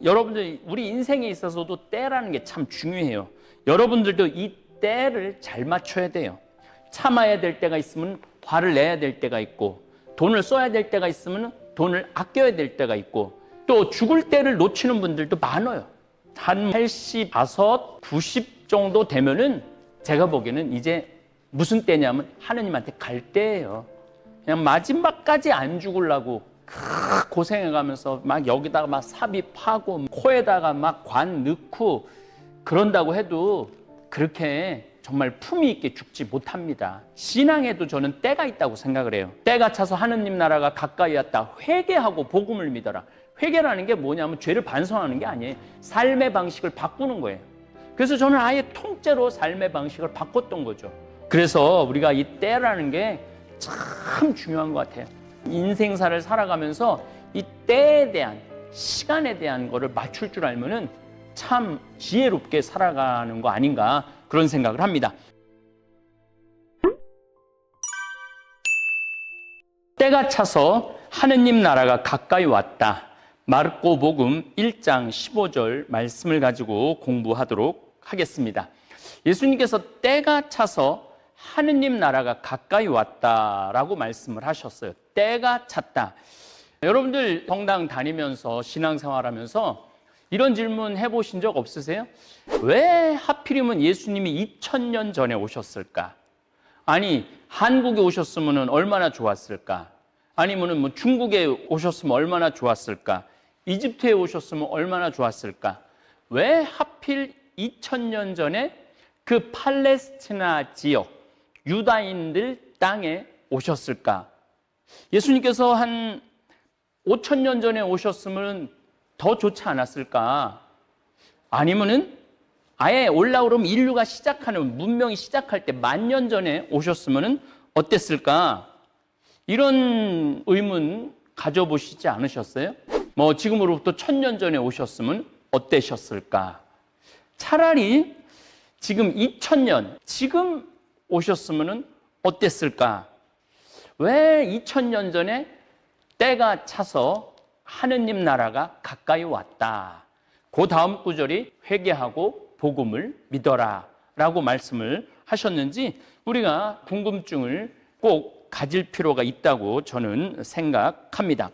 여러분들 우리 인생에 있어서도 때라는 게 참 중요해요. 여러분들도 이 때를 잘 맞춰야 돼요. 참아야 될 때가 있으면 화를 내야 될 때가 있고, 돈을 써야 될 때가 있으면 돈을 아껴야 될 때가 있고, 또 죽을 때를 놓치는 분들도 많아요. 한 85, 90 정도 되면은 제가 보기에는 이제 무슨 때냐면 하느님한테 갈 때예요. 그냥 마지막까지 안 죽으려고 고생해가면서 막 여기다가 막 삽입하고 코에다가 막 관 넣고 그런다고 해도 그렇게 정말 품위 있게 죽지 못합니다. 신앙에도 저는 때가 있다고 생각을 해요. 때가 차서 하느님 나라가 가까이 왔다. 회개하고 복음을 믿어라. 회개라는 게 뭐냐면 죄를 반성하는 게 아니에요. 삶의 방식을 바꾸는 거예요. 그래서 저는 아예 통째로 삶의 방식을 바꿨던 거죠. 그래서 우리가 이 때라는 게 참 중요한 것 같아요. 인생사를 살아가면서 이 때에 대한, 시간에 대한 거를 맞출 줄 알면은 참 지혜롭게 살아가는 거 아닌가, 그런 생각을 합니다. 때가 차서 하느님 나라가 가까이 왔다. 마르코복음 1장 15절 말씀을 가지고 공부하도록 하겠습니다. 예수님께서 때가 차서 하느님 나라가 가까이 왔다라고 말씀을 하셨어요. 때가 찼다. 여러분들 성당 다니면서 신앙생활하면서 이런 질문 해보신 적 없으세요? 왜 하필이면 예수님이 2000년 전에 오셨을까? 아니, 한국에 오셨으면 얼마나 좋았을까? 아니면 뭐 중국에 오셨으면 얼마나 좋았을까? 이집트에 오셨으면 얼마나 좋았을까? 왜 하필 2000년 전에 그 팔레스티나 지역, 유다인들 땅에 오셨을까? 예수님께서 한 5000년 전에 오셨으면 더 좋지 않았을까? 아니면은 아예 올라오면 인류가 시작하는, 문명이 시작할 때 10,000년 전에 오셨으면 어땠을까? 이런 의문 가져보시지 않으셨어요? 뭐 지금으로부터 1000년 전에 오셨으면 어떠셨을까? 차라리 지금 2000년, 지금 오셨으면 어땠을까? 왜 2000년 전에 때가 차서 하느님 나라가 가까이 왔다. 그 다음 구절이 회개하고 복음을 믿어라 라고 말씀을 하셨는지 우리가 궁금증을 꼭 가질 필요가 있다고 저는 생각합니다.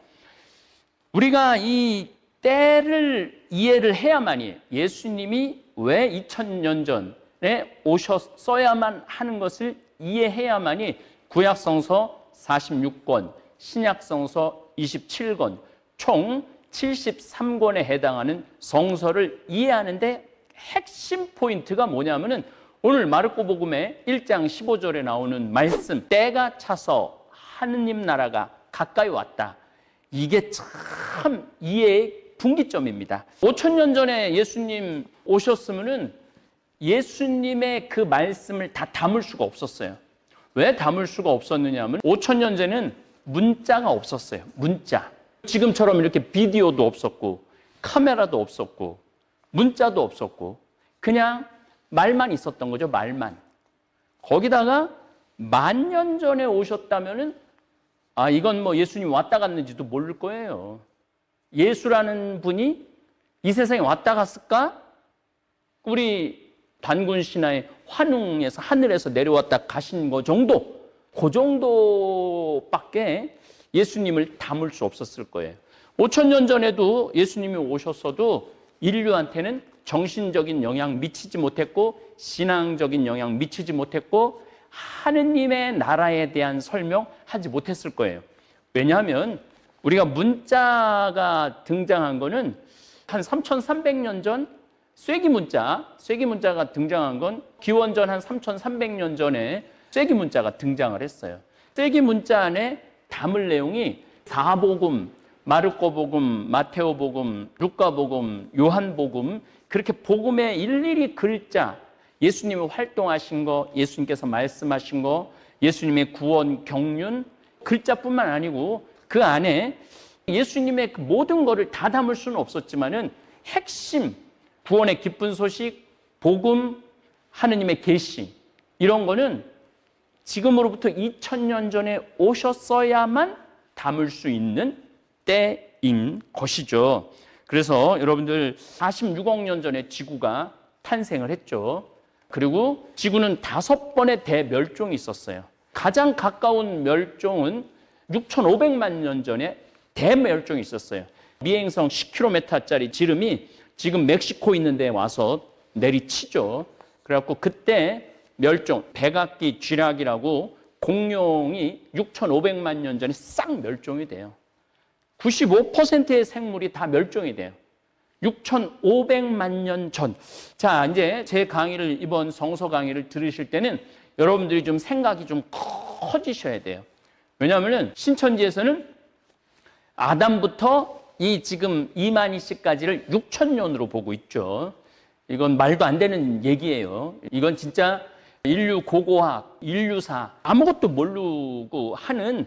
우리가 이 때를 이해를 해야만이, 예수님이 왜 2000년 전에 오셨어야만 하는 것을 이해해야만이 구약성서 46권, 신약성서 27권, 총 73권에 해당하는 성서를 이해하는데 핵심 포인트가 뭐냐면은 오늘 마르코복음의 1장 15절에 나오는 말씀, 때가 차서 하느님 나라가 가까이 왔다. 이게 참 이해의 분기점입니다. 5000년 전에 예수님 오셨으면은 예수님의 그 말씀을 다 담을 수가 없었어요. 왜 담을 수가 없었느냐 하면 5000년 전에는 문자가 없었어요. 문자. 지금처럼 이렇게 비디오도 없었고 카메라도 없었고 문자도 없었고 그냥 말만 있었던 거죠. 말만. 거기다가 10,000년 전에 오셨다면은 이건 뭐 예수님 왔다 갔는지도 모를 거예요. 예수라는 분이 이 세상에 왔다 갔을까? 우리 단군 신화의 환웅에서 하늘에서 내려왔다 가신 거 정도, 그 정도밖에 예수님을 담을 수 없었을 거예요. 5000년 전에도 예수님이 오셨어도 인류한테는 정신적인 영향 미치지 못했고 신앙적인 영향 미치지 못했고 하느님의 나라에 대한 설명하지 못했을 거예요. 왜냐하면 우리가 문자가 등장한 거는 한 3300년 전 쇠기문자가 등장한 건 기원전 한 3300년 전에 쇠기문자가 등장을 했어요. 쇠기문자 안에 담을 내용이 사복음, 마르코복음, 마테오복음, 루카복음, 요한복음, 그렇게 복음에 일일이 글자, 예수님이 활동하신 거, 예수님께서 말씀하신 거, 예수님의 구원, 경륜, 글자뿐만 아니고 그 안에 예수님의 그 모든 거를 다 담을 수는 없었지만은 핵심, 구원의 기쁜 소식, 복음, 하느님의 계시, 이런 거는 지금으로부터 2000년 전에 오셨어야만 담을 수 있는 때인 것이죠. 그래서 여러분들 46억 년 전에 지구가 탄생을 했죠. 그리고 지구는 5번의 대멸종이 있었어요. 가장 가까운 멸종은 6,500만 년 전에 대멸종이 있었어요. 미행성 10km짜리 지름이 지금 멕시코 있는 데 와서 내리치죠. 그래갖고 그때 멸종, 백악기 쥐락이라고 공룡이 6,500만 년 전에 싹 멸종이 돼요. 95%의 생물이 다 멸종이 돼요. 6,500만 년 전. 자, 이제 제 강의를, 이번 성서 강의를 들으실 때는 여러분들이 좀 생각이 좀 커지셔야 돼요. 왜냐하면 신천지에서는 아담부터 이 지금 이만희 씨까지를 6,000년으로 보고 있죠. 이건 말도 안 되는 얘기예요. 이건 진짜 인류 고고학, 인류사 아무것도 모르고 하는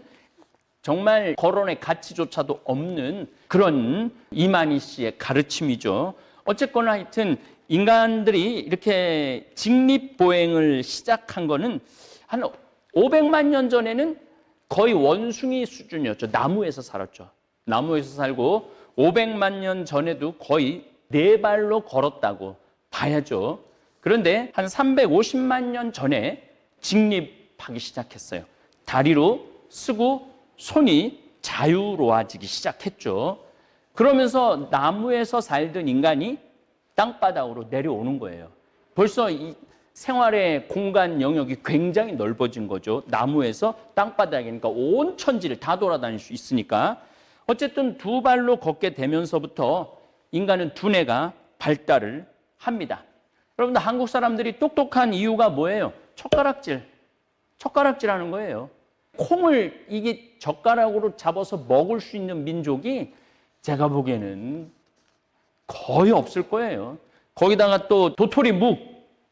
정말 거론의 가치조차도 없는 그런 이만희 씨의 가르침이죠. 어쨌거나 하여튼 인간들이 이렇게 직립보행을 시작한 거는 한 500만 년 전에는 거의 원숭이 수준이었죠. 나무에서 살았죠. 나무에서 살고 500만 년 전에도 거의 4발로 걸었다고 봐야죠. 그런데 한 350만 년 전에 직립하기 시작했어요. 다리로 쓰고 손이 자유로워지기 시작했죠. 그러면서 나무에서 살던 인간이 땅바닥으로 내려오는 거예요. 벌써 이 생활의 공간 영역이 굉장히 넓어진 거죠. 나무에서 땅바닥이니까 온 천지를 다 돌아다닐 수 있으니까. 어쨌든 2발로 걷게 되면서부터 인간은 두뇌가 발달을 합니다. 여러분들 한국 사람들이 똑똑한 이유가 뭐예요? 젓가락질 하는 거예요. 콩을 이게 젓가락으로 잡아서 먹을 수 있는 민족이 제가 보기에는 거의 없을 거예요. 거기다가 또 도토리 묵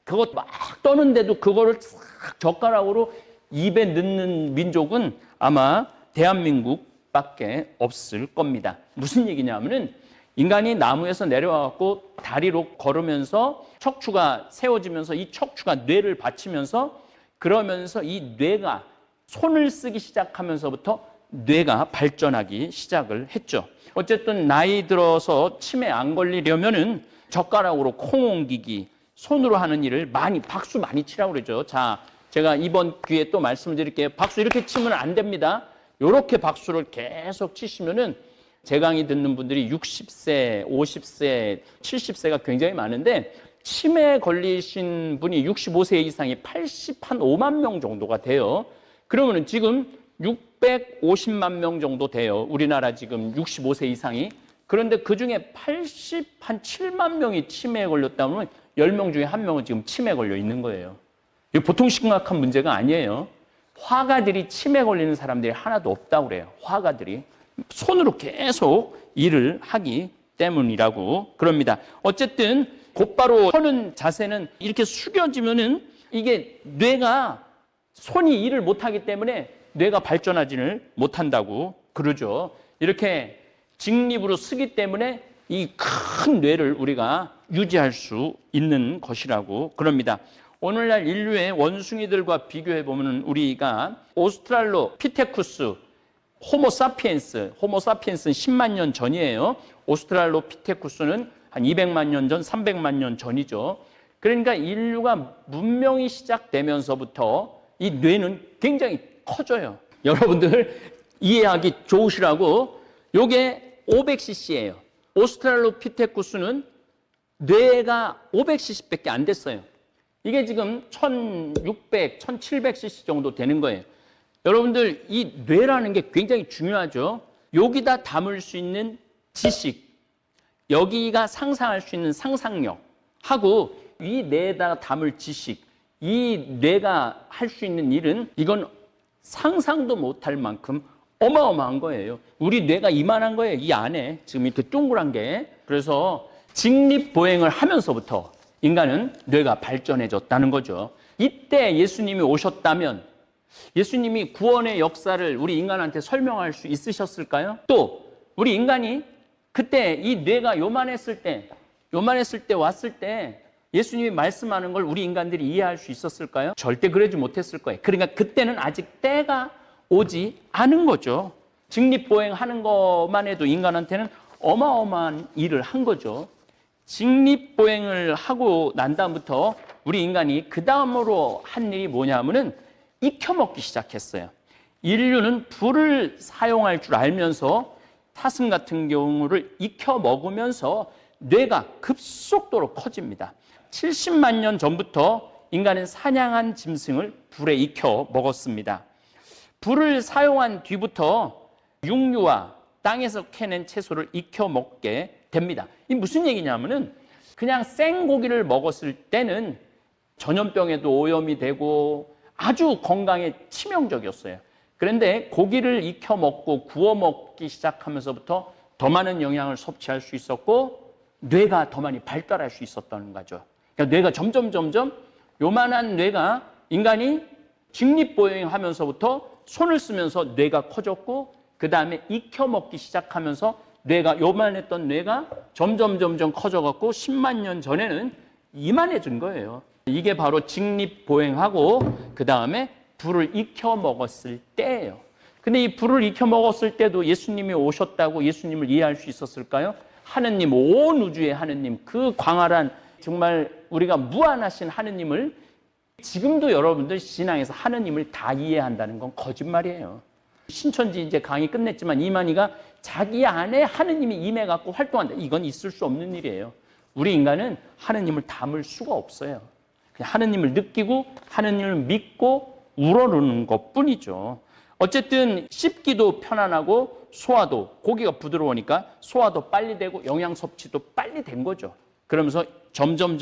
그거 막 떠는데도 그거를 싹 젓가락으로 입에 넣는 민족은 아마 대한민국밖에 없을 겁니다. 무슨 얘기냐면은 인간이 나무에서 내려와갖고 다리로 걸으면서 척추가 세워지면서 이 척추가 뇌를 받치면서 그러면서 이 뇌가 손을 쓰기 시작하면서부터 뇌가 발전하기 시작을 했죠. 어쨌든 나이 들어서 치매 안 걸리려면은 젓가락으로 콩 옮기기, 손으로 하는 일을 박수 많이 치라고 그러죠. 자, 제가 이번 기회에 또 말씀드릴게요. 박수 이렇게 치면 안 됩니다. 이렇게 박수를 계속 치시면은 제 강의 듣는 분들이 60세, 50세, 70세가 굉장히 많은데 치매에 걸리신 분이 65세 이상이 85만 명 정도가 돼요. 그러면은 지금 650만 명 정도 돼요. 우리나라 지금 65세 이상이. 그런데 그중에 7만 명이 치매에 걸렸다면 10명 중에 1명은 지금 치매에 걸려 있는 거예요. 이게 보통 심각한 문제가 아니에요. 화가들이 치매 걸리는 사람들이 하나도 없다고 그래요. 화가들이. 손으로 계속 일을 하기 때문이라고 그럽니다. 어쨌든 곧바로 서는 자세는 이렇게 숙여지면은 이게 뇌가 손이 일을 못하기 때문에 뇌가 발전하지를 못한다고 그러죠. 이렇게 직립으로 쓰기 때문에 이 큰 뇌를 우리가 유지할 수 있는 것이라고 그럽니다. 오늘날 인류의 원숭이들과 비교해 보면 우리가 오스트랄로피테쿠스, 호모사피엔스는 10만 년 전이에요. 오스트랄로피테쿠스는 한 200만 년 전, 300만 년 전이죠. 그러니까 인류가 문명이 시작되면서부터 이 뇌는 굉장히 커져요. 여러분들 이해하기 좋으시라고 요게 500cc예요. 오스트랄로피테쿠스는 뇌가 500cc밖에 안 됐어요. 이게 지금 1600, 1700cc 정도 되는 거예요. 여러분들 이 뇌라는 게 굉장히 중요하죠. 여기다 담을 수 있는 지식, 여기가 상상할 수 있는 상상력 하고 이 뇌에다가 담을 지식, 이 뇌가 할 수 있는 일은 이건 상상도 못할 만큼 어마어마한 거예요. 우리 뇌가 이만한 거예요. 이 안에 지금 이렇게 동그란 게. 그래서 직립보행을 하면서부터 인간은 뇌가 발전해졌다는 거죠. 이때 예수님이 오셨다면 예수님이 구원의 역사를 우리 인간한테 설명할 수 있으셨을까요? 또 우리 인간이 그때 이 뇌가 요만했을 때 왔을 때 예수님이 말씀하는 걸 우리 인간들이 이해할 수 있었을까요? 절대 그러지 못했을 거예요. 그러니까 그때는 아직 때가 오지 않은 거죠. 직립보행하는 것만 해도 인간한테는 어마어마한 일을 한 거죠. 직립보행을 하고 난 다음부터 우리 인간이 그 다음으로 한 일이 뭐냐면은 익혀먹기 시작했어요. 인류는 불을 사용할 줄 알면서 사슴 같은 경우를 익혀 먹으면서 뇌가 급속도로 커집니다. 70만 년 전부터 인간은 사냥한 짐승을 불에 익혀 먹었습니다. 불을 사용한 뒤부터 육류와 땅에서 캐낸 채소를 익혀 먹게 됩니다. 이 무슨 얘기냐면은 그냥 생고기를 먹었을 때는 전염병에도 오염이 되고 아주 건강에 치명적이었어요. 그런데 고기를 익혀 먹고 구워 먹기 시작하면서부터 더 많은 영양을 섭취할 수 있었고 뇌가 더 많이 발달할 수 있었다는 거죠. 그러니까 뇌가 점점 요만한 뇌가 인간이 직립보행하면서부터 손을 쓰면서 뇌가 커졌고 그 다음에 익혀 먹기 시작하면서 뇌가 요만했던 뇌가 점점 커져갖고 10만 년 전에는 이만해진 거예요. 이게 바로 직립보행하고 그 다음에 불을 익혀 먹었을 때예요. 근데 이 불을 익혀 먹었을 때도 예수님이 오셨다고 예수님을 이해할 수 있었을까요? 하느님, 온 우주의 하느님, 그 광활한 정말 우리가 무한하신 하느님을 지금도 여러분들 신앙에서 하느님을 다 이해한다는 건 거짓말이에요. 신천지 이제 강의 끝냈지만 이만희가 자기 안에 하느님이 임해갖고 활동한다. 이건 있을 수 없는 일이에요. 우리 인간은 하느님을 담을 수가 없어요. 그냥 하느님을 느끼고 하느님을 믿고 우러르는 것뿐이죠. 어쨌든 씹기도 편안하고 소화도, 고기가 부드러우니까 소화도 빨리 되고 영양 섭취도 빨리 된 거죠. 그러면서 점점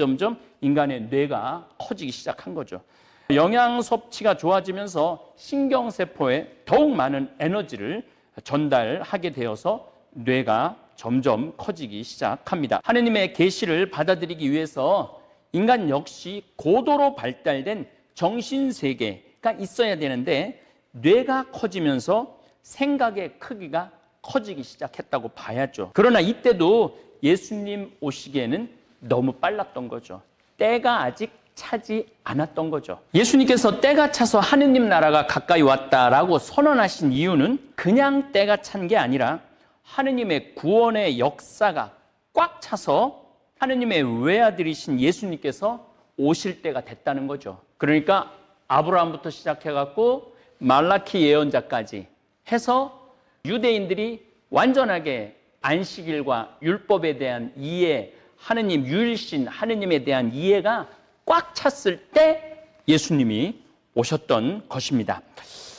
인간의 뇌가 커지기 시작한 거죠. 영양 섭취가 좋아지면서 신경세포에 더욱 많은 에너지를 전달하게 되어서 뇌가 점점 커지기 시작합니다. 하느님의 계시를 받아들이기 위해서 인간 역시 고도로 발달된 정신세계가 있어야 되는데 뇌가 커지면서 생각의 크기가 커지기 시작했다고 봐야죠. 그러나 이때도 예수님 오시기에는 너무 빨랐던 거죠. 때가 아직 차지 않았던 거죠. 예수님께서 때가 차서 하느님 나라가 가까이 왔다라고 선언하신 이유는 그냥 때가 찬 게 아니라 하느님의 구원의 역사가 꽉 차서 하느님의 외아들이신 예수님께서 오실 때가 됐다는 거죠. 그러니까 아브라함부터 시작해갖고 말라키 예언자까지 해서 유대인들이 완전하게 안식일과 율법에 대한 이해, 하느님 유일신 하느님에 대한 이해가 꽉 찼을 때 예수님이 오셨던 것입니다.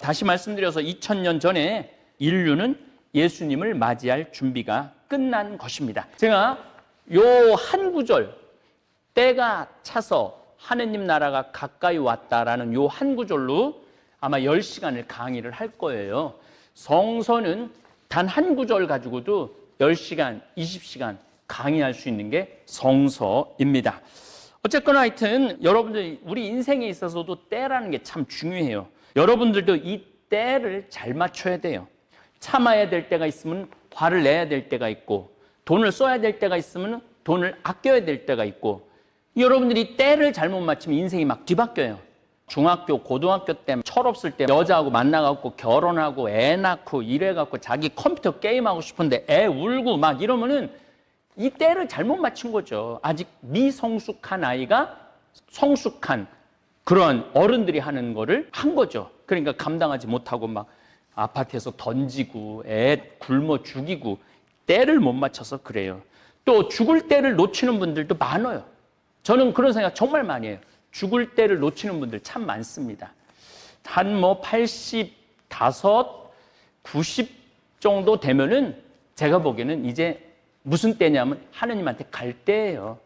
다시 말씀드려서 2000년 전에 인류는 예수님을 맞이할 준비가 끝난 것입니다. 제가 요 한 구절, 때가 차서 하느님 나라가 가까이 왔다라는 요 한 구절로 아마 10시간을 강의를 할 거예요. 성서는 단 한 구절 가지고도 10시간, 20시간 강의할 수 있는 게 성서입니다. 어쨌거나 하여튼 여러분들 우리 인생에 있어서도 때라는 게 참 중요해요. 여러분들도 이 때를 잘 맞춰야 돼요. 참아야 될 때가 있으면 화를 내야 될 때가 있고 돈을 써야 될 때가 있으면 돈을 아껴야 될 때가 있고 여러분들이 때를 잘못 맞추면 인생이 막 뒤바뀌어요. 중학교, 고등학교 때 철없을 때 여자하고 만나갖고 결혼하고 애 낳고 이래갖고 자기 컴퓨터 게임하고 싶은데 애 울고 막 이러면은 이 때를 잘못 맞춘 거죠. 아직 미성숙한 아이가 성숙한 그런 어른들이 하는 거를 한 거죠. 그러니까 감당하지 못하고 막 아파트에서 던지고 애 굶어 죽이고 때를 못 맞춰서 그래요. 또 죽을 때를 놓치는 분들도 많아요. 저는 그런 생각 정말 많이 해요. 죽을 때를 놓치는 분들 참 많습니다. 한 85, 90 정도 되면은 제가 보기에는 이제 무슨 때냐면 하느님한테 갈 때예요.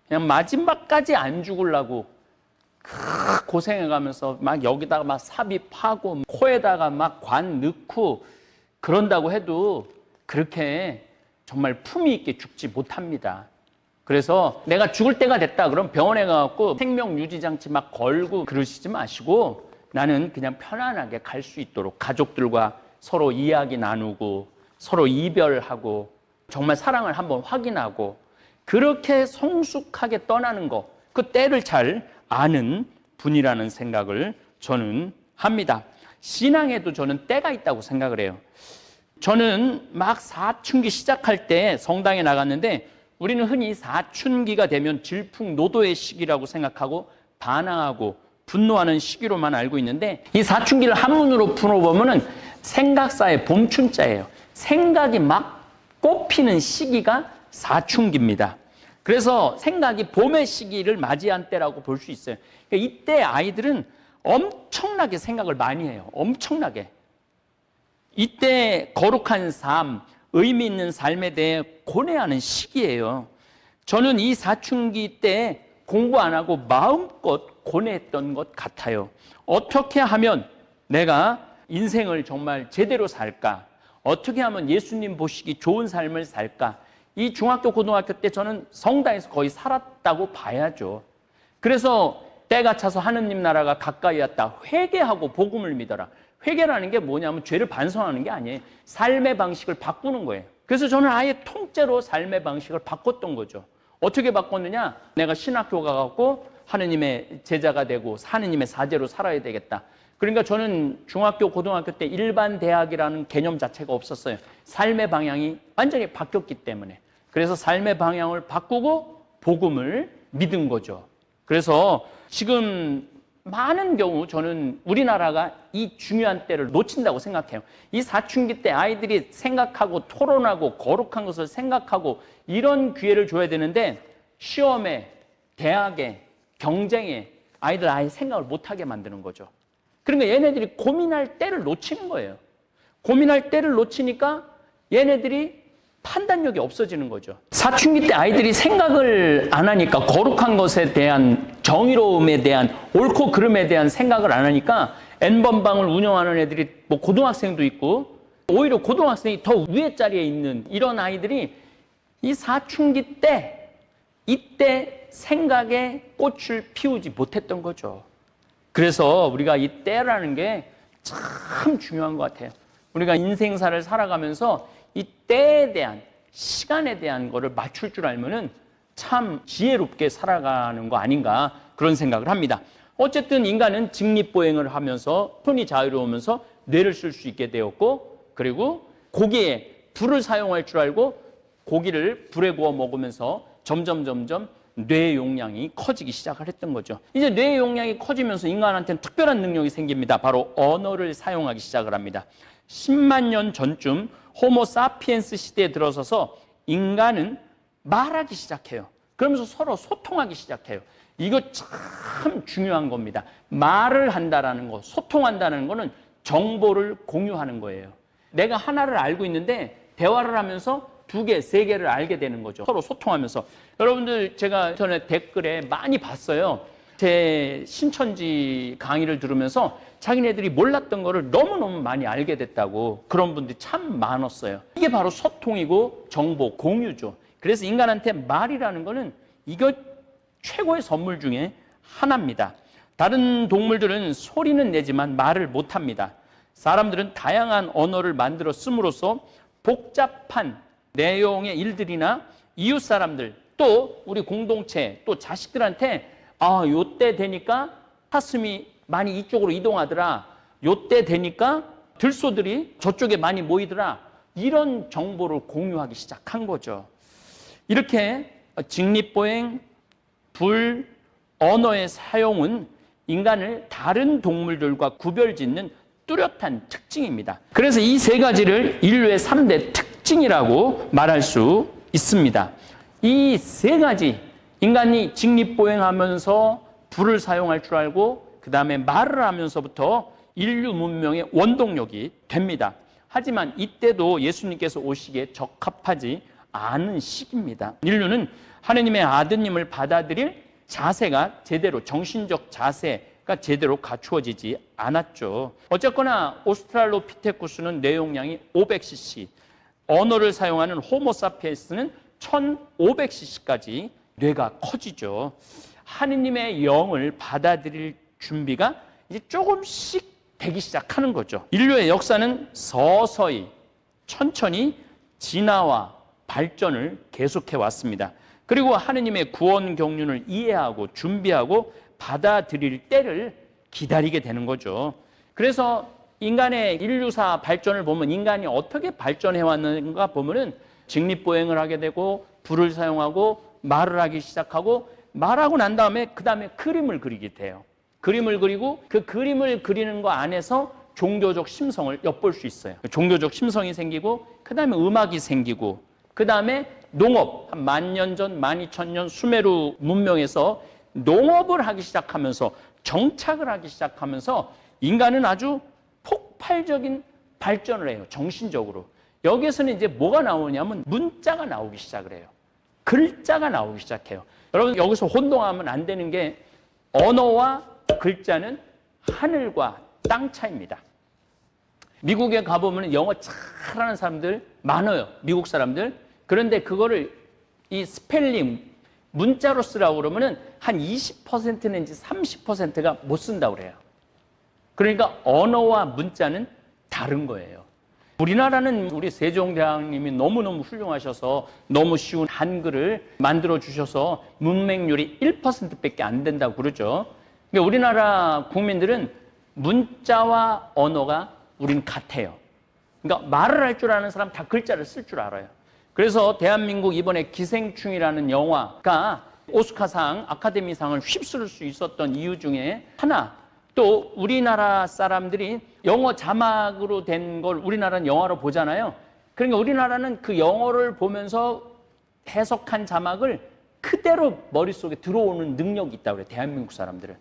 그냥 마지막까지 안 죽으려고 고생해가면서 막 여기다가 막 삽입하고 코에다가 막 관 넣고 그런다고 해도 그렇게 정말 품위 있게 죽지 못합니다. 그래서 내가 죽을 때가 됐다 그럼 병원에 가갖고 생명유지장치 막 걸고 그러시지 마시고 나는 그냥 편안하게 갈 수 있도록 가족들과 서로 이야기 나누고 서로 이별하고 정말 사랑을 한번 확인하고 그렇게 성숙하게 떠나는 거, 그 때를 잘 아는 분이라는 생각을 저는 합니다. 신앙에도 저는 때가 있다고 생각을 해요. 저는 막 사춘기 시작할 때 성당에 나갔는데 우리는 흔히 사춘기가 되면 질풍노도의 시기라고 생각하고 반항하고 분노하는 시기로만 알고 있는데 이 사춘기를 한문으로 풀어보면 생각사의 봄춘자예요. 생각이 막 꽃피는 시기가 사춘기입니다. 그래서 생각이 봄의 시기를 맞이한 때라고 볼 수 있어요. 그러니까 이때 아이들은 엄청나게 생각을 많이 해요. 엄청나게. 이때 거룩한 삶, 의미 있는 삶에 대해 고뇌하는 시기예요. 저는 이 사춘기 때 공부 안 하고 마음껏 고뇌했던 것 같아요. 어떻게 하면 내가 인생을 정말 제대로 살까? 어떻게 하면 예수님 보시기 좋은 삶을 살까? 이 중학교, 고등학교 때 저는 성당에서 거의 살았다고 봐야죠. 그래서 때가 차서 하느님 나라가 가까이 왔다. 회개하고 복음을 믿어라. 회개라는 게 뭐냐면 죄를 반성하는 게 아니에요. 삶의 방식을 바꾸는 거예요. 그래서 저는 아예 통째로 삶의 방식을 바꿨던 거죠. 어떻게 바꿨느냐? 내가 신학교 가갖고 하느님의 제자가 되고 하느님의 사제로 살아야 되겠다. 그러니까 저는 중학교, 고등학교 때 일반 대학이라는 개념 자체가 없었어요. 삶의 방향이 완전히 바뀌었기 때문에. 그래서 삶의 방향을 바꾸고 복음을 믿은 거죠. 그래서 지금 많은 경우 저는 우리나라가 이 중요한 때를 놓친다고 생각해요. 이 사춘기 때 아이들이 생각하고 토론하고 거룩한 것을 생각하고 이런 기회를 줘야 되는데 시험에, 대학에, 경쟁에 아이들 아예 생각을 못하게 만드는 거죠. 그러니까 얘네들이 고민할 때를 놓치는 거예요. 고민할 때를 놓치니까 얘네들이 판단력이 없어지는 거죠. 사춘기 때 아이들이 생각을 안 하니까 거룩한 것에 대한 정의로움에 대한 옳고 그름에 대한 생각을 안 하니까 N번방을 운영하는 애들이 뭐 고등학생도 있고 오히려 고등학생이 더 위에 자리에 있는 이런 아이들이 이 사춘기 때 이때 생각에 꽃을 피우지 못했던 거죠. 그래서 우리가 이 때라는 게 참 중요한 것 같아요. 우리가 인생사를 살아가면서 이 때에 대한 시간에 대한 거를 맞출 줄 알면은 참 지혜롭게 살아가는 거 아닌가 그런 생각을 합니다. 어쨌든 인간은 직립보행을 하면서 손이 자유로우면서 뇌를 쓸 수 있게 되었고 그리고 고기에 불을 사용할 줄 알고 고기를 불에 구워 먹으면서 점점 뇌 용량이 커지기 시작을 했던 거죠. 이제 뇌 용량이 커지면서 인간한테는 특별한 능력이 생깁니다. 바로 언어를 사용하기 시작을 합니다. 10만 년 전쯤 호모 사피엔스 시대에 들어서서 인간은 말하기 시작해요. 그러면서 서로 소통하기 시작해요. 이거 참 중요한 겁니다. 말을 한다라는 거, 소통한다는 거는 정보를 공유하는 거예요. 내가 하나를 알고 있는데 대화를 하면서 2개, 3개를 알게 되는 거죠. 서로 소통하면서. 여러분들 제가 인터넷 댓글에 많이 봤어요. 제 신천지 강의를 들으면서 자기네들이 몰랐던 거를 너무너무 많이 알게 됐다고 그런 분들이 참 많았어요. 이게 바로 소통이고 정보 공유죠. 그래서 인간한테 말이라는 거는 이거 최고의 선물 중에 하나입니다. 다른 동물들은 소리는 내지만 말을 못합니다. 사람들은 다양한 언어를 만들어 씀으로써 복잡한 내용의 일들이나 이웃 사람들 또 우리 공동체 또 자식들한테 요때 되니까 사슴이 많이 이쪽으로 이동하더라. 요때 되니까 들소들이 저쪽에 많이 모이더라. 이런 정보를 공유하기 시작한 거죠. 이렇게 직립보행, 불, 언어의 사용은 인간을 다른 동물들과 구별짓는 뚜렷한 특징입니다. 그래서 이 3가지를 인류의 3대 특징이라고 말할 수 있습니다. 이 3가지 인간이 직립보행하면서 불을 사용할 줄 알고 그 다음에 말을 하면서부터 인류 문명의 원동력이 됩니다. 하지만 이때도 예수님께서 오시기에 적합하지 않은 시기입니다. 인류는 하느님의 아드님을 받아들일 자세가 제대로 정신적 자세가 제대로 갖추어지지 않았죠. 어쨌거나 오스트랄로피테쿠스는 뇌용량이 500cc, 언어를 사용하는 호모사피엔스는 1500cc까지 뇌가 커지죠. 하느님의 영을 받아들일 준비가 이제 조금씩 되기 시작하는 거죠. 인류의 역사는 서서히 천천히 진화와 발전을 계속해 왔습니다. 그리고 하느님의 구원 경륜을 이해하고 준비하고 받아들일 때를 기다리게 되는 거죠. 그래서 인간의 인류사 발전을 보면 인간이 어떻게 발전해 왔는가 보면은 직립보행을 하게 되고 불을 사용하고 말을 하기 시작하고 말하고 난 다음에 그 다음에 그림을 그리게 돼요. 그림을 그리고 그 그림을 그리는 거 안에서 종교적 심성을 엿볼 수 있어요. 종교적 심성이 생기고 그 다음에 음악이 생기고 그 다음에 농업, 한 10,000년 전, 12,000년 수메르 문명에서 농업을 하기 시작하면서 정착을 하기 시작하면서 인간은 아주 폭발적인 발전을 해요. 정신적으로. 여기에서는 이제 뭐가 나오냐면 문자가 나오기 시작을 해요. 글자가 나오기 시작해요. 여러분 여기서 혼동하면 안 되는 게 언어와 글자는 하늘과 땅 차이입니다. 미국에 가보면 영어 잘하는 사람들 많아요. 미국 사람들. 그런데 그거를 이 스펠링 문자로 쓰라고 그러면은 한 20% 내지 30%가 못 쓴다고 그래요. 그러니까 언어와 문자는 다른 거예요. 우리나라는 우리 세종대왕님이 너무너무 훌륭하셔서 너무 쉬운 한글을 만들어 주셔서 문맹률이 1%밖에 안 된다고 그러죠. 그러니까 우리나라 국민들은 문자와 언어가 우린 같아요. 그러니까 말을 할 줄 아는 사람 다 글자를 쓸 줄 알아요. 그래서 대한민국 이번에 기생충이라는 영화가 오스카상, 아카데미상을 휩쓸 수 있었던 이유 중에 하나, 또 우리나라 사람들이 영어 자막으로 된 걸 우리나라는 영화로 보잖아요. 그러니까 우리나라는 그 영어를 보면서 해석한 자막을 그대로 머릿속에 들어오는 능력이 있다고 그래요. 대한민국 사람들은.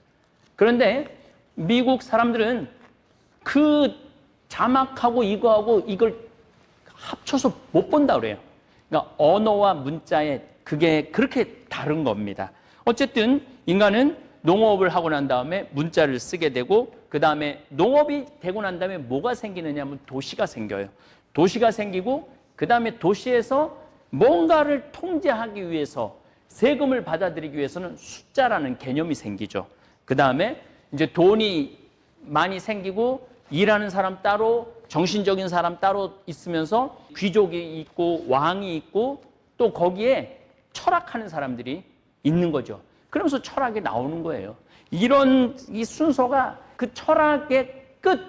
그런데 미국 사람들은 그 자막하고 이거하고 이걸 합쳐서 못 본다고 그래요. 그러니까 언어와 문자에 그게 그렇게 다른 겁니다. 어쨌든 인간은 농업을 하고 난 다음에 문자를 쓰게 되고 그 다음에 농업이 되고 난 다음에 뭐가 생기느냐 하면 도시가 생겨요. 도시가 생기고 그 다음에 도시에서 뭔가를 통제하기 위해서 세금을 받아들이기 위해서는 숫자라는 개념이 생기죠. 그 다음에 이제 돈이 많이 생기고 일하는 사람 따로 정신적인 사람 따로 있으면서 귀족이 있고 왕이 있고 또 거기에 철학하는 사람들이 있는 거죠. 그러면서 철학이 나오는 거예요. 이런 이 순서가 그 철학의 끝,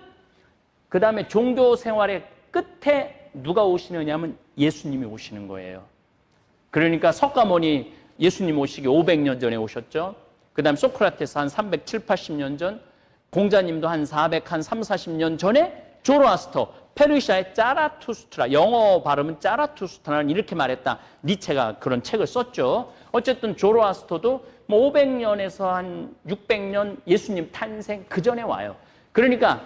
그 다음에 종교 생활의 끝에 누가 오시느냐 하면 예수님이 오시는 거예요. 그러니까 석가모니 예수님 오시기 500년 전에 오셨죠. 그 다음에 소크라테스 한 370, 80년 전, 공자님도 한 40년 전에 조로아스터, 페르시아의 짜라투스트라, 영어 발음은 짜라투스트라는 이렇게 말했다. 니체가 그런 책을 썼죠. 어쨌든 조로아스터도 뭐 500년에서 한 600년 예수님 탄생 그 전에 와요. 그러니까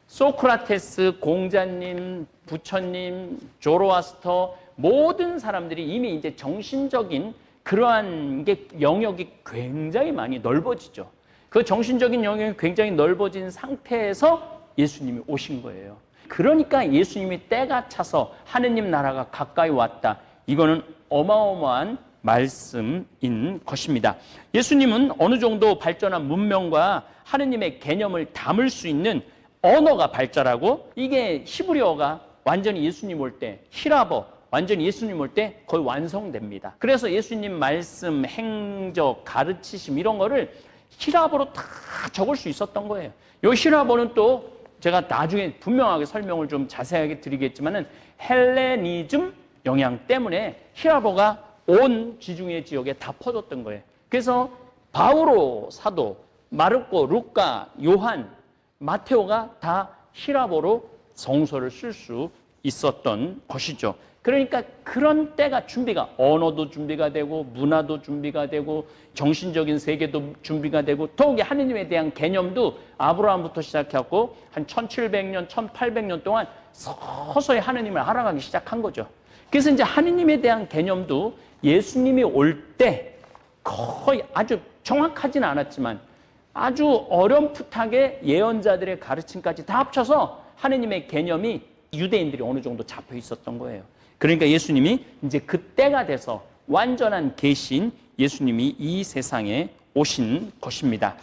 소크라테스, 공자님, 부처님, 조로아스터 모든 사람들이 이미 이제 정신적인 그러한 게 영역이 굉장히 많이 넓어지죠. 그 정신적인 영역이 굉장히 넓어진 상태에서 예수님이 오신 거예요. 그러니까 예수님이 때가 차서 하느님 나라가 가까이 왔다. 이거는 어마어마한 말씀인 것입니다. 예수님은 어느 정도 발전한 문명과 하느님의 개념을 담을 수 있는 언어가 발달하고 이게 히브리어가 완전히 예수님 올 때, 히라버 완전히 예수님 올 때 거의 완성됩니다. 그래서 예수님 말씀, 행적, 가르치심 이런 거를 히라버로 다 적을 수 있었던 거예요. 이 히라버는 또 제가 나중에 분명하게 설명을 좀 자세하게 드리겠지만은 헬레니즘 영향 때문에 히라버가 온 지중해 지역에 다 퍼졌던 거예요. 그래서 바오로 사도, 마르코, 루카, 요한, 마테오가 다 히라버로 성서를 쓸 수 있었던 것이죠. 그러니까 그런 때가 준비가, 언어도 준비가 되고 문화도 준비가 되고 정신적인 세계도 준비가 되고 더욱이 하느님에 대한 개념도 아브라함부터 시작해갖고 한 1700년, 1800년 동안 서서히 하느님을 알아가기 시작한 거죠. 그래서 이제 하느님에 대한 개념도 예수님이 올 때 거의 아주 정확하진 않았지만 아주 어렴풋하게 예언자들의 가르침까지 다 합쳐서 하느님의 개념이 유대인들이 어느 정도 잡혀 있었던 거예요. 그러니까 예수님이 이제 그때가 돼서 완전한 계신 예수님이 이 세상에 오신 것입니다.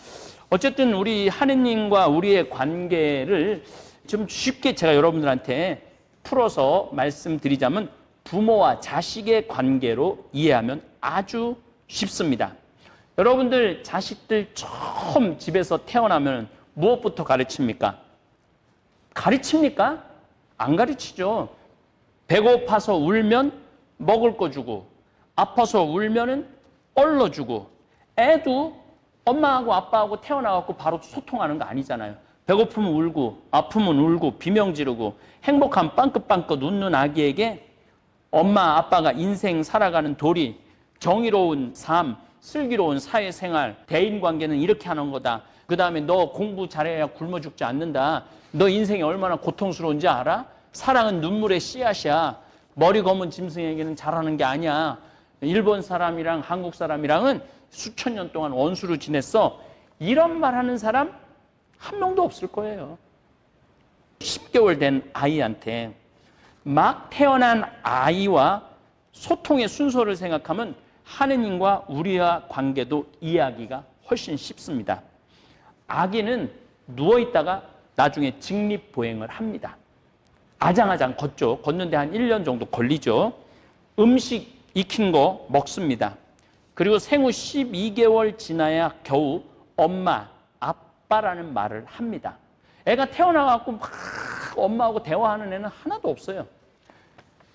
어쨌든 우리 하느님과 우리의 관계를 좀 쉽게 제가 여러분들한테 풀어서 말씀드리자면 부모와 자식의 관계로 이해하면 아주 쉽습니다. 여러분들 자식들 처음 집에서 태어나면 무엇부터 가르칩니까? 가르칩니까? 안 가르치죠. 배고파서 울면 먹을 거 주고, 아파서 울면은 얼러주고, 애도 엄마하고 아빠하고 태어나갖고 바로 소통하는 거 아니잖아요. 배고프면 울고, 아프면 울고, 비명 지르고, 행복한 빵긋빵긋 웃는 아기에게 엄마, 아빠가 인생 살아가는 도리, 정의로운 삶, 슬기로운 사회생활, 대인관계는 이렇게 하는 거다. 그 다음에 너 공부 잘해야 굶어 죽지 않는다. 너 인생이 얼마나 고통스러운지 알아? 사랑은 눈물의 씨앗이야. 머리 검은 짐승에게는 잘하는 게 아니야. 일본 사람이랑 한국 사람이랑은 수천 년 동안 원수로 지냈어. 이런 말 하는 사람 한 명도 없을 거예요. 10개월 된 아이한테 막 태어난 아이와 소통의 순서를 생각하면 하느님과 우리와 관계도 이해하기가 훨씬 쉽습니다. 아기는 누워있다가 나중에 직립보행을 합니다. 아장아장 걷죠. 걷는데 한 1년 정도 걸리죠. 음식 익힌 거 먹습니다. 그리고 생후 12개월 지나야 겨우 엄마, 아빠라는 말을 합니다. 애가 태어나갖고 막 엄마하고 대화하는 애는 하나도 없어요.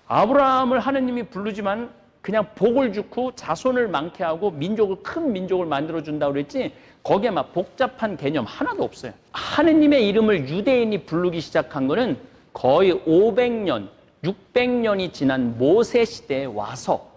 아브라함을 하느님이 부르지만 그냥 복을 주고 자손을 많게 하고 민족을, 큰 민족을 만들어준다고 그랬지 거기에 막 복잡한 개념 하나도 없어요. 하느님의 이름을 유대인이 부르기 시작한 거는 거의 500년, 600년이 지난 모세 시대에 와서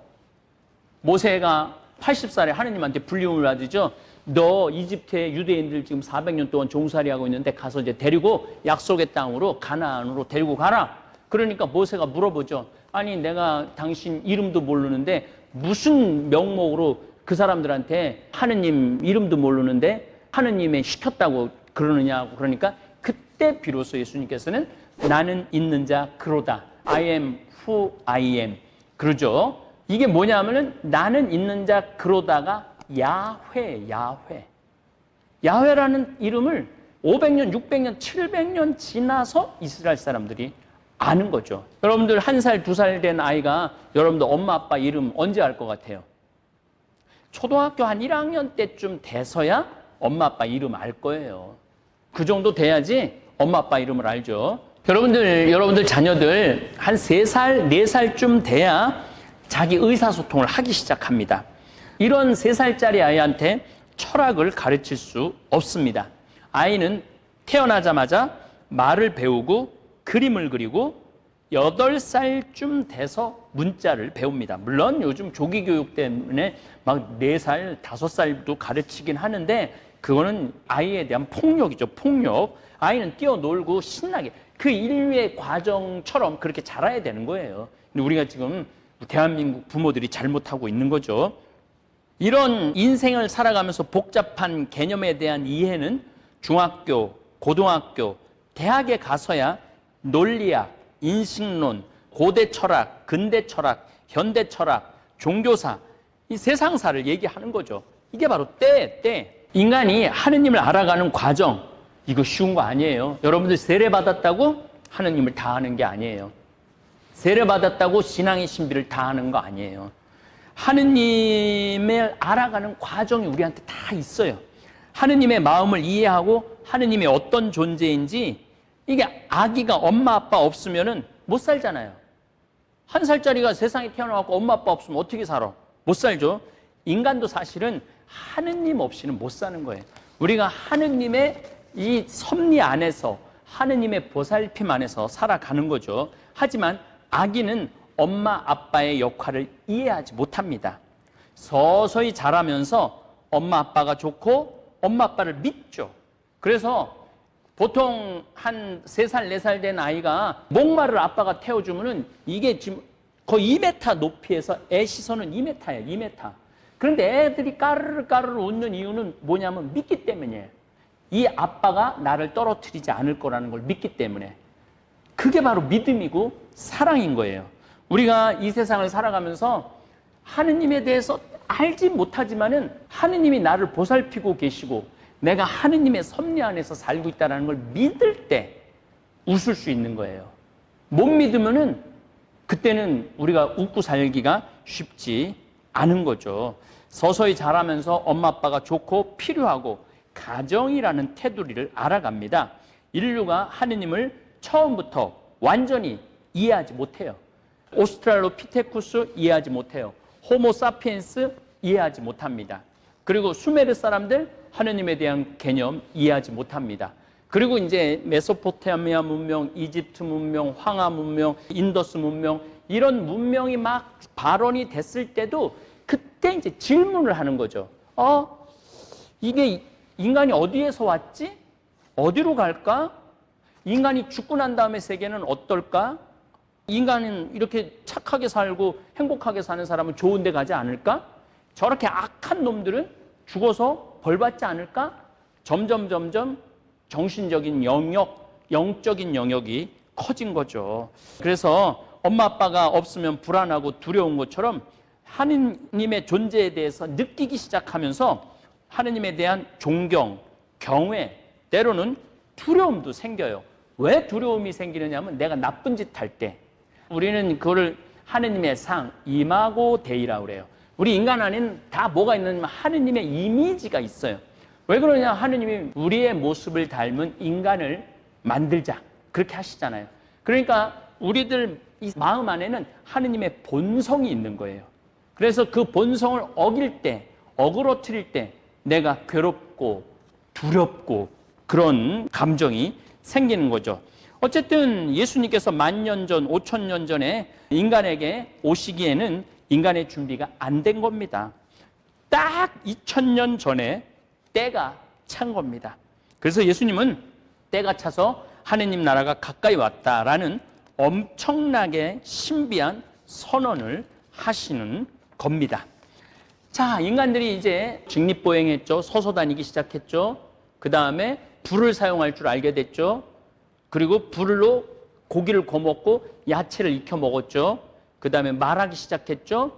모세가 80살에 하느님한테 불림을 받으죠. 너 이집트의 유대인들 지금 400년 동안 종살이하고 있는데 가서 이제 데리고 약속의 땅으로 가나안으로 데리고 가라. 그러니까 모세가 물어보죠. 아니 내가 당신 이름도 모르는데 무슨 명목으로 그 사람들한테 하느님 이름도 모르는데 하느님의 시켰다고 그러느냐고. 그러니까 그때 비로소 예수님께서는 나는 있는 자 그로다. I am who I am. 그러죠. 이게 뭐냐면은 나는 있는 자 그로다가 야훼. 야훼라는 이름을 500년, 600년, 700년 지나서 이스라엘 사람들이 아는 거죠. 여러분들 1살, 2살 된 아이가 여러분들 엄마, 아빠 이름 언제 알 것 같아요? 초등학교 한 1학년 때쯤 돼서야 엄마, 아빠 이름 알 거예요. 그 정도 돼야지 엄마, 아빠 이름을 알죠. 여러분들 자녀들 한 3살, 4살쯤 돼야 자기 의사소통을 하기 시작합니다. 이런 3살짜리 아이한테 철학을 가르칠 수 없습니다. 아이는 태어나자마자 말을 배우고 그림을 그리고 8살쯤 돼서 문자를 배웁니다. 물론 요즘 조기교육 때문에 막 4살, 5살도 가르치긴 하는데 그거는 아이에 대한 폭력이죠. 폭력. 아이는 뛰어놀고 신나게 그 인류의 과정처럼 그렇게 자라야 되는 거예요. 근데 우리가 지금 대한민국 부모들이 잘못하고 있는 거죠. 이런 인생을 살아가면서 복잡한 개념에 대한 이해는 중학교, 고등학교, 대학에 가서야 논리학, 인식론, 고대 철학, 근대 철학, 현대 철학, 종교사, 이 세상사를 얘기하는 거죠. 이게 바로 때. 인간이 하느님을 알아가는 과정, 이거 쉬운 거 아니에요. 여러분들 세례받았다고 하느님을 다 아는 게 아니에요. 세례받았다고 신앙의 신비를 다 아는 거 아니에요. 하느님을 알아가는 과정이 우리한테 다 있어요. 하느님의 마음을 이해하고 하느님이 어떤 존재인지 이게 아기가 엄마 아빠 없으면은 못 살잖아요. 1살짜리가 세상에 태어나고 엄마 아빠 없으면 어떻게 살아? 못 살죠. 인간도 사실은 하느님 없이는 못 사는 거예요. 우리가 하느님의 이 섭리 안에서 하느님의 보살핌 안에서 살아가는 거죠. 하지만 아기는 엄마 아빠의 역할을 이해하지 못합니다. 서서히 자라면서 엄마 아빠가 좋고 엄마 아빠를 믿죠. 그래서 보통 한 3살, 4살 된 아이가 목마를 아빠가 태워주면은 이게 지금 거의 2m 높이에서 애 시선은 2m예요, 2m. 그런데 애들이 까르르 웃는 이유는 뭐냐면 믿기 때문이에요. 이 아빠가 나를 떨어뜨리지 않을 거라는 걸 믿기 때문에. 그게 바로 믿음이고 사랑인 거예요. 우리가 이 세상을 살아가면서 하느님에 대해서 알지 못하지만은 하느님이 나를 보살피고 계시고 내가 하느님의 섭리 안에서 살고 있다는 걸 믿을 때 웃을 수 있는 거예요. 못 믿으면은 그때는 우리가 웃고 살기가 쉽지 않은 거죠. 서서히 자라면서 엄마 아빠가 좋고 필요하고 가정이라는 테두리를 알아갑니다. 인류가 하느님을 처음부터 완전히 이해하지 못해요. 오스트랄로피테쿠스 이해하지 못해요. 호모사피엔스 이해하지 못합니다. 그리고 수메르 사람들 하느님에 대한 개념 이해하지 못합니다. 그리고 이제 메소포타미아 문명, 이집트 문명, 황하 문명, 인더스 문명 이런 문명이 막 발원이 됐을 때도 그때 이제 질문을 하는 거죠. 이게 인간이 어디에서 왔지? 어디로 갈까? 인간이 죽고 난 다음에 세계는 어떨까? 인간은 이렇게 착하게 살고 행복하게 사는 사람은 좋은 데 가지 않을까? 저렇게 악한 놈들은 죽어서 벌 받지 않을까? 점점 정신적인 영역, 영적인 영역이 커진 거죠. 그래서 엄마 아빠가 없으면 불안하고 두려운 것처럼 하느님의 존재에 대해서 느끼기 시작하면서 하느님에 대한 존경, 경외, 때로는 두려움도 생겨요. 왜 두려움이 생기느냐 하면 내가 나쁜 짓 할 때 우리는 그거를 하느님의 상, 이마고 데이라고 그래요. 우리 인간 안에는 다 뭐가 있느냐면 하느님의 이미지가 있어요. 왜 그러냐? 하느님이 우리의 모습을 닮은 인간을 만들자 그렇게 하시잖아요. 그러니까 우리들 이 마음 안에는 하느님의 본성이 있는 거예요. 그래서 그 본성을 어길 때, 어그러뜨릴 때 내가 괴롭고 두렵고 그런 감정이 생기는 거죠. 어쨌든 예수님께서 1000년 전, 5000년 전에 인간에게 오시기에는 인간의 준비가 안 된 겁니다. 딱 2000년 전에 때가 찬 겁니다. 그래서 예수님은 때가 차서 하느님 나라가 가까이 왔다라는 엄청나게 신비한 선언을 하시는 겁니다. 자, 인간들이 이제 직립보행했죠. 서서 다니기 시작했죠. 그 다음에 불을 사용할 줄 알게 됐죠. 그리고 불로 고기를 구워먹고 야채를 익혀 먹었죠. 그 다음에 말하기 시작했죠.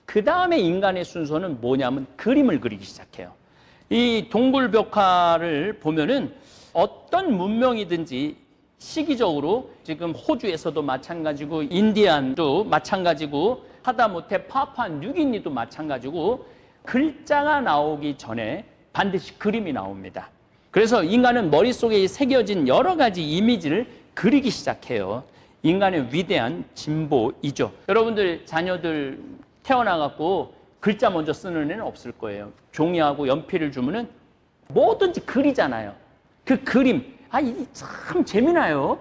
그 다음에 인간의 순서는 뭐냐면 그림을 그리기 시작해요. 이 동굴벽화를 보면은 어떤 문명이든지 시기적으로 지금 호주에서도 마찬가지고 인디안도 마찬가지고 하다못해 파푸아뉴기니도 마찬가지고 글자가 나오기 전에 반드시 그림이 나옵니다. 그래서 인간은 머릿속에 새겨진 여러 가지 이미지를 그리기 시작해요. 인간의 위대한 진보이죠. 여러분들 자녀들 태어나갖고 글자 먼저 쓰는 애는 없을 거예요. 종이하고 연필을 주면은 뭐든지 그리잖아요. 그 그림, 이게 참 재미나요.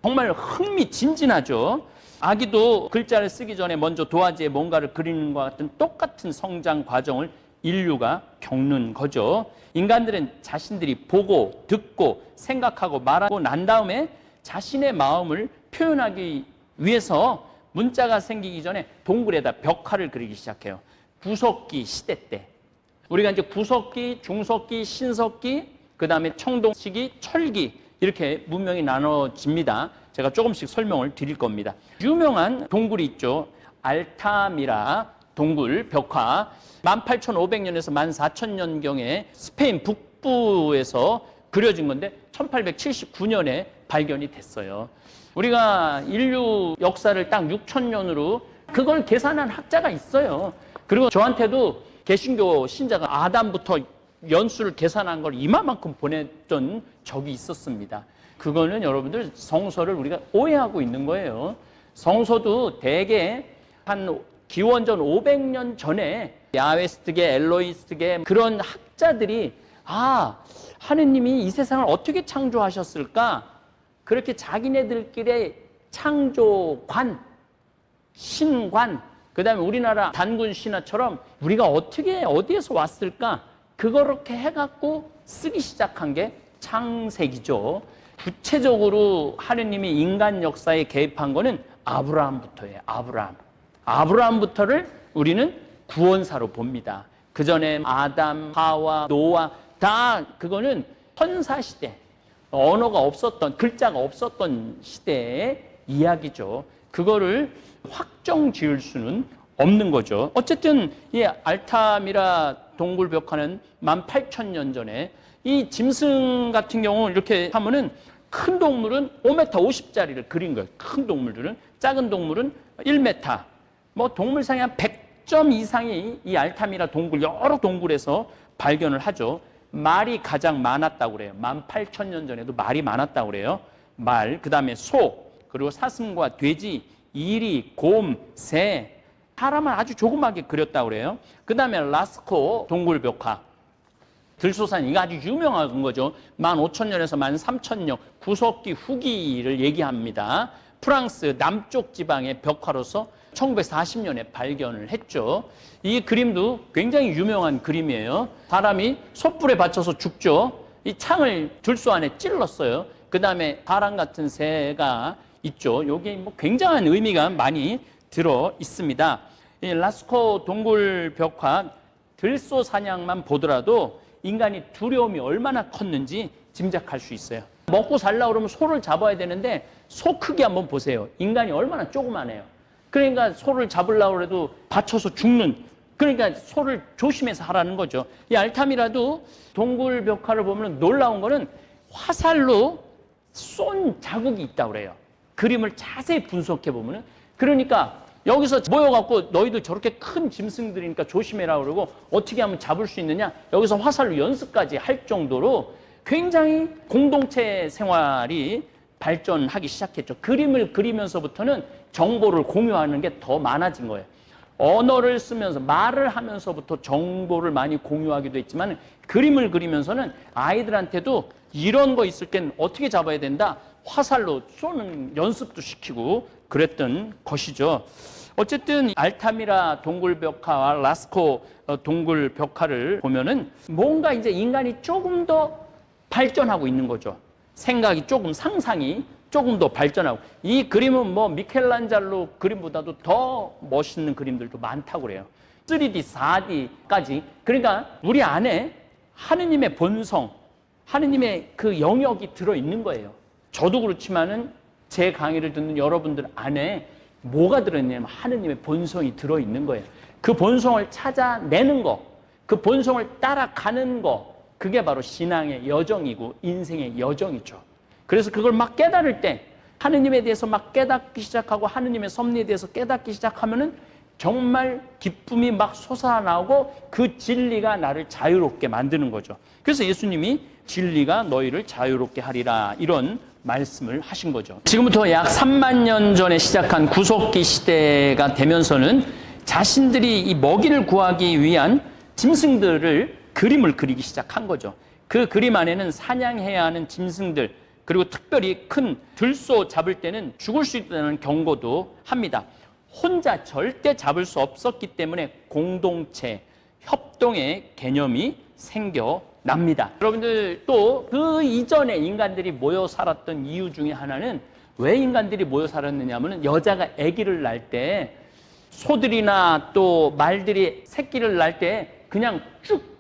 정말 흥미진진하죠. 아기도 글자를 쓰기 전에 먼저 도화지에 뭔가를 그리는 것과 같은 똑같은 성장 과정을 인류가 겪는 거죠. 인간들은 자신들이 보고 듣고 생각하고 말하고 난 다음에 자신의 마음을 표현하기 위해서 문자가 생기기 전에 동굴에다 벽화를 그리기 시작해요. 구석기 시대 때 우리가 이제 구석기, 중석기, 신석기, 그 다음에 청동시기, 철기 이렇게 문명이 나눠집니다. 제가 조금씩 설명을 드릴 겁니다. 유명한 동굴이 있죠. 알타미라 동굴 벽화 18,500년에서 14,000년경에 스페인 북부에서 그려진 건데 1879년에 발견이 됐어요. 우리가 인류 역사를 딱 6,000년으로 그걸 계산한 학자가 있어요. 그리고 저한테도 개신교 신자가 아담부터 연수를 계산한 걸 이만큼 보냈던 적이 있었습니다. 그거는 여러분들 성서를 우리가 오해하고 있는 거예요. 성서도 대개 한 기원전 500년 전에 야웨스트계, 엘로이스트계 그런 학자들이 하느님이 이 세상을 어떻게 창조하셨을까? 그렇게 자기네들끼리 창조관, 신관, 그 다음에 우리나라 단군 신화처럼 우리가 어떻게 어디에서 왔을까? 그렇게 해갖고 쓰기 시작한 게 창세기죠. 구체적으로 하느님이 인간 역사에 개입한 거는 아브라함부터예요. 아브라함부터를 우리는 구원사로 봅니다. 그 전에 아담, 하와, 노아 다 그거는 선사시대, 언어가 없었던, 글자가 없었던 시대의 이야기죠. 그거를 확정 지을 수는 없는 거죠. 어쨌든 이 알타미라 동굴 벽화는 18,000년 전에 이 짐승 같은 경우 이렇게 하면은 큰 동물은 5m 50짜리를 그린 거예요. 큰 동물들은. 작은 동물은 1m. 뭐 동물상에 한 100점 이상이 이 알타미라 동굴 여러 동굴에서 발견을 하죠. 말이 가장 많았다고 그래요. 18,000년 전에도 말이 많았다고 그래요. 말, 그 다음에 소, 그리고 사슴과 돼지, 이리, 곰, 새, 사람을 아주 조그맣게 그렸다고 그래요. 그 다음에 라스코 동굴벽화. 들소산, 이거 아주 유명한 거죠. 15,000년에서 13,000년 구석기 후기를 얘기합니다. 프랑스 남쪽 지방의 벽화로서 1940년에 발견을 했죠. 이 그림도 굉장히 유명한 그림이에요. 사람이 솥불에 받쳐서 죽죠. 이 창을 들소 안에 찔렀어요. 그 다음에 사람 같은 새가 있죠. 여기 뭐 굉장한 의미가 많이 들어 있습니다. 이 라스코 동굴 벽화 들소 사냥만 보더라도 인간이 두려움이 얼마나 컸는지 짐작할 수 있어요. 먹고 살려고 그러면 소를 잡아야 되는데 소 크기 한번 보세요. 인간이 얼마나 조그마해요. 그러니까 소를 잡으려고 해도 받쳐서 죽는, 그러니까 소를 조심해서 하라는 거죠. 이 알타미라도 동굴 벽화를 보면 놀라운 거는 화살로 쏜 자국이 있다고 그래요. 그림을 자세히 분석해 보면은. 그러니까 여기서 모여갖고 너희들 저렇게 큰 짐승들이니까 조심해라 그러고 어떻게 하면 잡을 수 있느냐, 여기서 화살로 연습까지 할 정도로 굉장히 공동체 생활이 발전하기 시작했죠. 그림을 그리면서부터는 정보를 공유하는 게 더 많아진 거예요. 언어를 쓰면서 말을 하면서부터 정보를 많이 공유하기도 했지만 그림을 그리면서는 아이들한테도 이런 거 있을 땐 어떻게 잡아야 된다, 화살로 쏘는 연습도 시키고 그랬던 것이죠. 어쨌든 알타미라 동굴벽화와 라스코 동굴벽화를 보면은 뭔가 이제 인간이 조금 더 발전하고 있는 거죠. 생각이 조금, 상상이 조금 더 발전하고. 이 그림은 뭐 미켈란젤로 그림보다도 더 멋있는 그림들도 많다고 그래요. 3D, 4D까지. 그러니까 우리 안에 하느님의 본성, 하느님의 그 영역이 들어있는 거예요. 저도 그렇지만은 제 강의를 듣는 여러분들 안에 뭐가 들어있냐면 하느님의 본성이 들어있는 거예요. 그 본성을 찾아내는 거, 그 본성을 따라가는 거, 그게 바로 신앙의 여정이고 인생의 여정이죠. 그래서 그걸 막 깨달을 때, 하느님에 대해서 막 깨닫기 시작하고 하느님의 섭리에 대해서 깨닫기 시작하면은 정말 기쁨이 막 솟아나오고 그 진리가 나를 자유롭게 만드는 거죠. 그래서 예수님이 진리가 너희를 자유롭게 하리라, 이런 말씀을 하신 거죠. 지금부터 약 3만 년 전에 시작한 구속기 시대가 되면서는 자신들이 이 먹이를 구하기 위한 짐승들을 그림을 그리기 시작한 거죠. 그 그림 안에는 사냥해야 하는 짐승들, 그리고 특별히 큰 들소 잡을 때는 죽을 수 있다는 경고도 합니다. 혼자 절대 잡을 수 없었기 때문에 공동체, 협동의 개념이 생겨납니다. 여러분들 또 그 이전에 인간들이 모여 살았던 이유 중에 하나는, 왜 인간들이 모여 살았느냐 하면 여자가 아기를 낳을 때, 소들이나 또 말들이 새끼를 낳을 때 그냥 쭉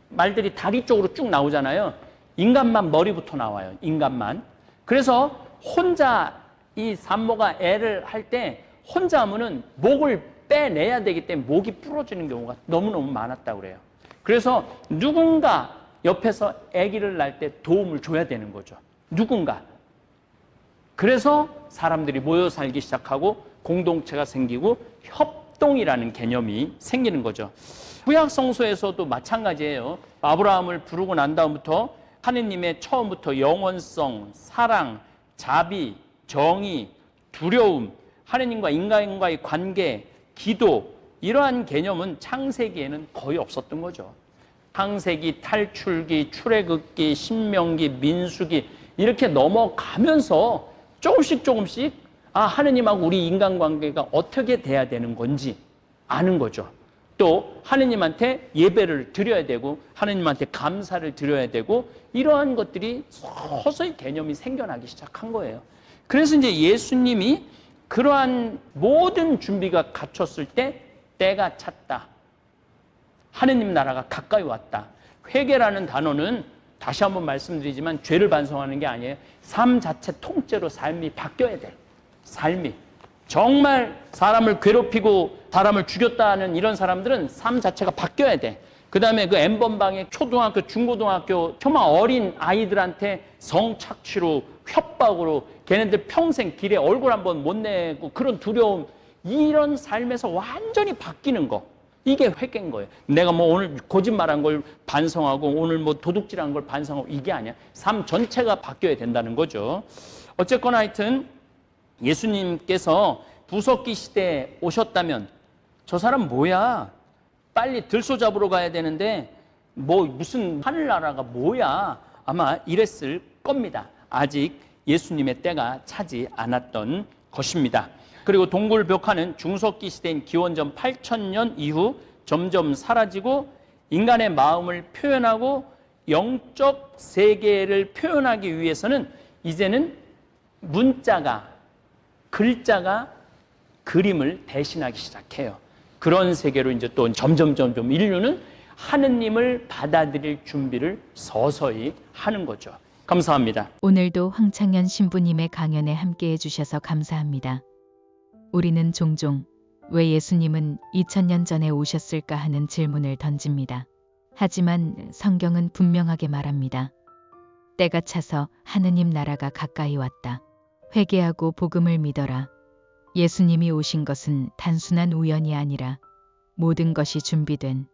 말들이 다리 쪽으로 쭉 나오잖아요. 인간만 머리부터 나와요. 인간만. 그래서 혼자 이 산모가 애를 할 때 혼자 하면은 목을 빼내야 되기 때문에 목이 부러지는 경우가 너무너무 많았다고 그래요. 그래서 누군가 옆에서 아기를 낳을 때 도움을 줘야 되는 거죠. 누군가. 그래서 사람들이 모여 살기 시작하고 공동체가 생기고 협동이라는 개념이 생기는 거죠. 구약 성서에서도 마찬가지예요. 아브라함을 부르고 난 다음부터 하느님의 처음부터 영원성, 사랑, 자비, 정의, 두려움, 하느님과 인간과의 관계, 기도, 이러한 개념은 창세기에는 거의 없었던 거죠. 창세기, 탈출기, 출애굽기, 신명기, 민수기 이렇게 넘어가면서 조금씩 하느님하고 우리 인간관계가 어떻게 돼야 되는 건지 아는 거죠. 또 하느님한테 예배를 드려야 되고 하느님한테 감사를 드려야 되고, 이러한 것들이 서서히 개념이 생겨나기 시작한 거예요. 그래서 이제 예수님이 그러한 모든 준비가 갖췄을 때 때가 찼다. 하느님 나라가 가까이 왔다. 회개라는 단어는 다시 한번 말씀드리지만 죄를 반성하는 게 아니에요. 삶 자체 통째로 삶이 바뀌어야 돼. 삶이. 정말 사람을 괴롭히고 사람을 죽였다는 이런 사람들은 삶 자체가 바뀌어야 돼. 그 다음에 그 N번방에 초등학교, 중고등학교 정말 어린 아이들한테 성착취로, 협박으로 걔네들 평생 길에 얼굴 한번 못 내고 그런 두려움, 이런 삶에서 완전히 바뀌는 거, 이게 회개인 거예요. 내가 뭐 오늘 거짓말한 걸 반성하고 오늘 뭐 도둑질한 걸 반성하고 이게 아니야. 삶 전체가 바뀌어야 된다는 거죠. 어쨌거나 하여튼 예수님께서 부석기 시대에 오셨다면 저 사람 뭐야? 빨리 들소 잡으러 가야 되는데 뭐 무슨 하늘나라가 뭐야? 아마 이랬을 겁니다. 아직 예수님의 때가 차지 않았던 것입니다. 그리고 동굴벽화는 중석기 시대인 기원전 8000년 이후 점점 사라지고 인간의 마음을 표현하고 영적 세계를 표현하기 위해서는 이제는 문자가, 글자가 그림을 대신하기 시작해요. 그런 세계로 이제 또 점점 인류는 하느님을 받아들일 준비를 서서히 하는 거죠. 감사합니다. 오늘도 황창현 신부님의 강연에 함께해 주셔서 감사합니다. 우리는 종종 왜 예수님은 2000년 전에 오셨을까 하는 질문을 던집니다. 하지만 성경은 분명하게 말합니다. 때가 차서 하느님 나라가 가까이 왔다. 회개하고 복음을 믿어라. 예수님이 오신 것은 단순한 우연이 아니라 모든 것이 준비된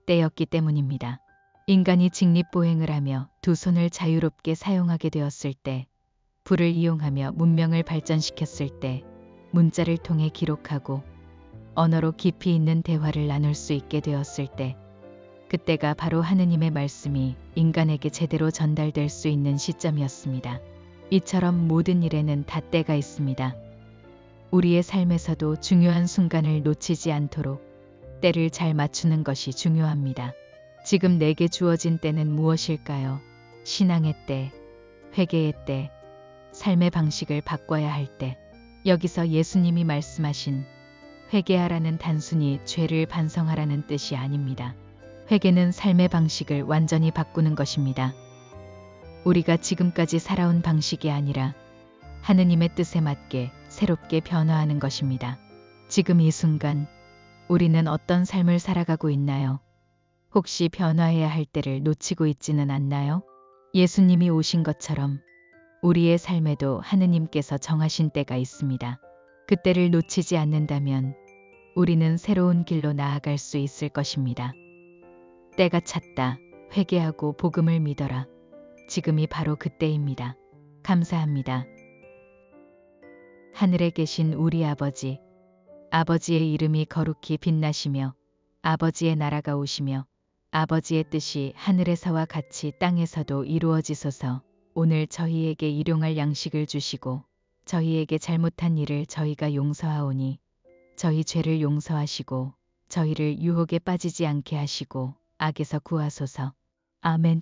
때였기 때문입니다. 인간이 직립보행을 하며 두 손을 자유롭게 사용하게 되었을 때, 불을 이용하며 문명을 발전시켰을 때, 문자를 통해 기록하고 언어로 깊이 있는 대화를 나눌 수 있게 되었을 때, 그때가 바로 하느님의 말씀이 인간에게 제대로 전달될 수 있는 시점이었습니다. 이처럼 모든 일에는 다 때가 있습니다. 우리의 삶에서도 중요한 순간을 놓치지 않도록 때를 잘 맞추는 것이 중요합니다. 지금 내게 주어진 때는 무엇일까요? 신앙의 때, 회개의 때, 삶의 방식을 바꿔야 할 때. 여기서 예수님이 말씀하신 회개하라는 단순히 죄를 반성하라는 뜻이 아닙니다. 회개는 삶의 방식을 완전히 바꾸는 것입니다. 우리가 지금까지 살아온 방식이 아니라 하느님의 뜻에 맞게 새롭게 변화하는 것입니다. 지금 이 순간 우리는 어떤 삶을 살아가고 있나요? 혹시 변화해야 할 때를 놓치고 있지는 않나요? 예수님이 오신 것처럼 우리의 삶에도 하느님께서 정하신 때가 있습니다. 그때를 놓치지 않는다면 우리는 새로운 길로 나아갈 수 있을 것입니다. 때가 찼다. 회개하고 복음을 믿어라. 지금이 바로 그때입니다. 감사합니다. 하늘에 계신 우리 아버지, 아버지의 이름이 거룩히 빛나시며 아버지의 나라가 오시며 아버지의 뜻이 하늘에서와 같이 땅에서도 이루어지소서. 오늘 저희에게 일용할 양식을 주시고 저희에게 잘못한 일을 저희가 용서하오니 저희 죄를 용서하시고 저희를 유혹에 빠지지 않게 하시고 악에서 구하소서. 아멘.